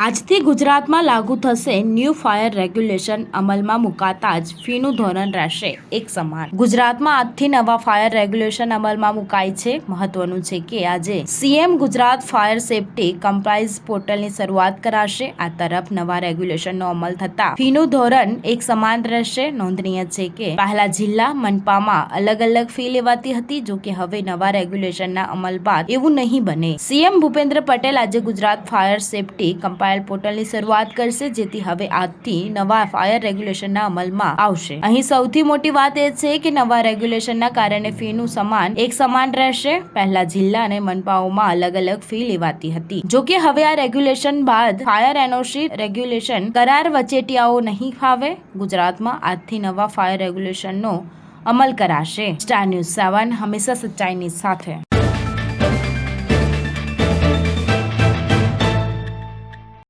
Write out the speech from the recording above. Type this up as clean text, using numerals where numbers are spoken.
આજથી ગુજરાતમાં લાગુ થશે ન્યૂ ફાયર રેગ્યુલેશન. અમલમાં મુકાતા જ ફીનું ધોરણ રહેશે એક સમાન. ગુજરાતમાં આજથી નવા ફાયર રેગ્યુલેશન અમલમાં મુકાય છે. મહત્વનું છે કે આજે CM Gujarat fire safety compliance પોર્ટલની શરૂઆત કરાશે. આ તરફ નવા રેગ્યુલેશનનો અમલ થતા ફીનું ધોરણ એક સમાન રહેશે. નોંધનીય છે કે પહેલા જિલ્લા મનપામાં અલગ અલગ ફી લેવાતી હતી, જો કે હવે નવા રેગ્યુલેશનના અમલ બાદ એવું નહીં બને. સીએમ ભૂપેન્દ્ર પટેલ આજે ગુજરાત ફાયર સેફટી પોર્ટલની શરૂઆત કરશે, જેથી હવે આજથી નવા ફાયર રેગ્યુલેશનના અમલમાં આવશે. અહીં સૌથી મોટી વાત એ છે કે નવા રેગ્યુલેશનના કારણે ફીનું એક સમાન રહેશે. પહેલા જિલ્લા અને મનપાઓમાં અલગ અલગ ફી લેવાતી હતી, જો કે હવે આ રેગ્યુલેશન બાદ ફાયર એનઓસી રેગ્યુલેશન કરાર વચેટિયાઓ નહીં ફાવે. ગુજરાતમાં આજથી નવા ફાયર રેગ્યુલેશનનો અમલ કરાશે. સ્ટાર ન્યૂઝ 7 હંમેશા સચ્ચાઈની સાથે.